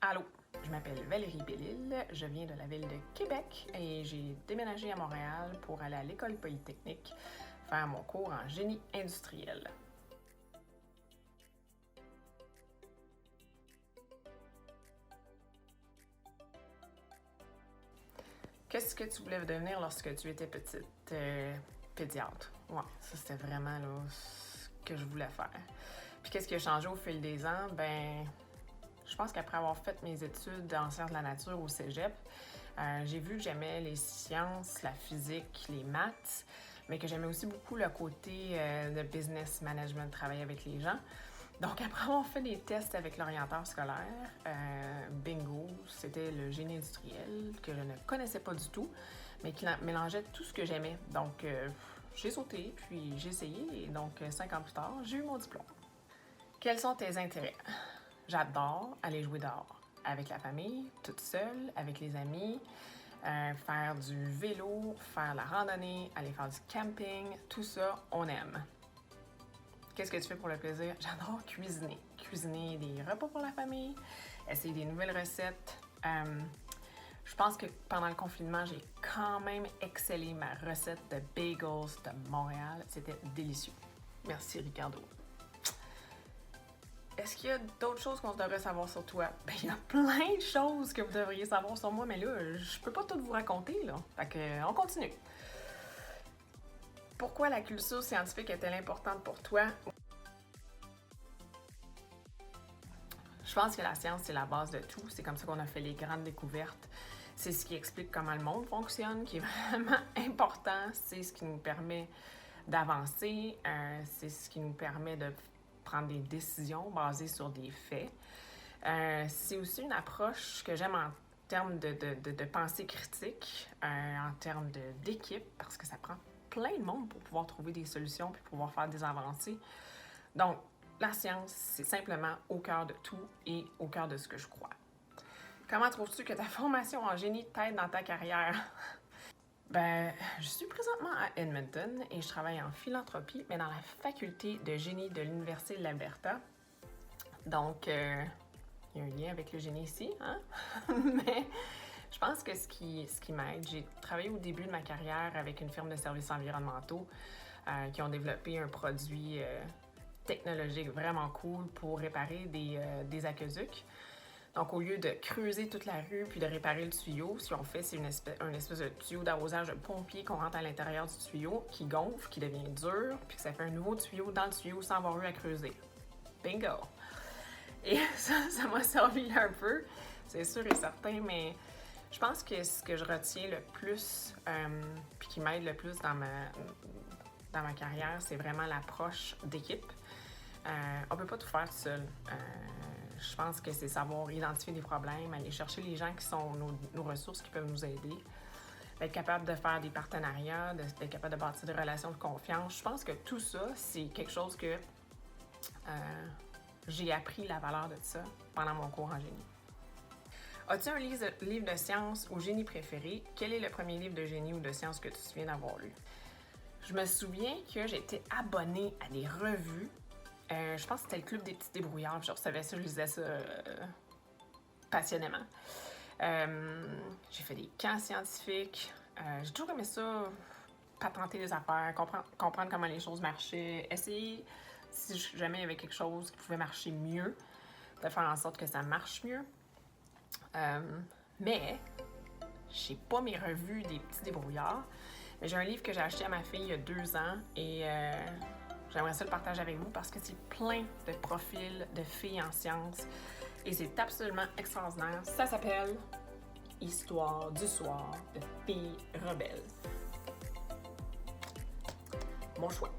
Allô, je m'appelle Valérie Bellil, je viens de la ville de Québec et j'ai déménagé à Montréal pour aller à l'École polytechnique faire mon cours en génie industriel. Qu'est-ce que tu voulais devenir lorsque tu étais petite? Pédiatre. Ouais, ça c'était vraiment là, ce que je voulais faire. Puis qu'est-ce qui a changé au fil des ans? Je pense qu'après avoir fait mes études en sciences de la nature au cégep, j'ai vu que j'aimais les sciences, la physique, les maths, mais que j'aimais aussi beaucoup le côté de business management, travailler avec les gens. Donc, après avoir fait des tests avec l'orienteur scolaire, bingo, c'était le génie industriel que je ne connaissais pas du tout, mais qui mélangeait tout ce que j'aimais. Donc, j'ai sauté, puis j'ai essayé, et donc 5 ans plus tard, j'ai eu mon diplôme. Quels sont tes intérêts? J'adore aller jouer dehors, avec la famille, toute seule, avec les amis, faire du vélo, faire la randonnée, aller faire du camping, tout ça, on aime. Qu'est-ce que tu fais pour le plaisir? J'adore cuisiner. Cuisiner des repas pour la famille, essayer des nouvelles recettes. Je pense que pendant le confinement, j'ai quand même excellé ma recette de bagels de Montréal. C'était délicieux. Merci, Ricardo. Est-ce qu'il y a d'autres choses qu'on devrait savoir sur toi? Il y a plein de choses que vous devriez savoir sur moi, mais là, je peux pas tout vous raconter, là. Fait que, on continue. Pourquoi la culture scientifique est-elle importante pour toi? Je pense que la science, c'est la base de tout. C'est comme ça qu'on a fait les grandes découvertes. C'est ce qui explique comment le monde fonctionne, qui est vraiment important. C'est ce qui nous permet d'avancer. C'est ce qui nous permet de prendre des décisions basées sur des faits. C'est aussi une approche que j'aime en termes de pensée critique, en termes d'équipe, parce que ça prend plein de monde pour pouvoir trouver des solutions puis pouvoir faire des avancées. Donc, la science, c'est simplement au cœur de tout et au cœur de ce que je crois. Comment trouves-tu que ta formation en génie t'aide dans ta carrière? Je suis présentement à Edmonton et je travaille en philanthropie, mais dans la faculté de génie de l'Université de l'Alberta. Donc, il y a un lien avec le génie ici, hein? Mais je pense que ce qui m'aide, j'ai travaillé au début de ma carrière avec une firme de services environnementaux qui ont développé un produit technologique vraiment cool pour réparer des aqueducs. Donc, au lieu de creuser toute la rue puis de réparer le tuyau, ce qu'on fait, c'est une espèce de tuyau d'arrosage de pompier qu'on rentre à l'intérieur du tuyau, qui gonfle, qui devient dur, puis que ça fait un nouveau tuyau dans le tuyau sans avoir eu à creuser. Bingo! Et ça m'a servi un peu, c'est sûr et certain, mais je pense que ce que je retiens le plus, puis qui m'aide le plus dans ma carrière, c'est vraiment l'approche d'équipe. On peut pas tout faire tout seul. Je pense que c'est savoir identifier des problèmes, aller chercher les gens qui sont nos ressources qui peuvent nous aider, être capable de faire des partenariats, d'être capable de bâtir des relations de confiance. Je pense que tout ça, c'est quelque chose que j'ai appris la valeur de ça pendant mon cours en génie. As-tu un livre de sciences ou génie préféré? Quel est le premier livre de génie ou de sciences que tu te souviens d'avoir lu? Je me souviens que j'étais abonnée à des revues. Je pense que c'était le Club des petits débrouillards. Je recevais ça, je lisais ça passionnément. J'ai fait des camps scientifiques. J'ai toujours aimé ça, patenter les affaires, comprendre comment les choses marchaient, essayer, si jamais il y avait quelque chose qui pouvait marcher mieux, de faire en sorte que ça marche mieux. Mais j'ai pas mes revues des petits débrouillards. Mais j'ai un livre que j'ai acheté à ma fille il y a 2 ans et j'aimerais ça le partager avec vous parce que c'est plein de profils de filles en sciences et c'est absolument extraordinaire. Ça s'appelle Histoire du soir de filles rebelles. Bon choix!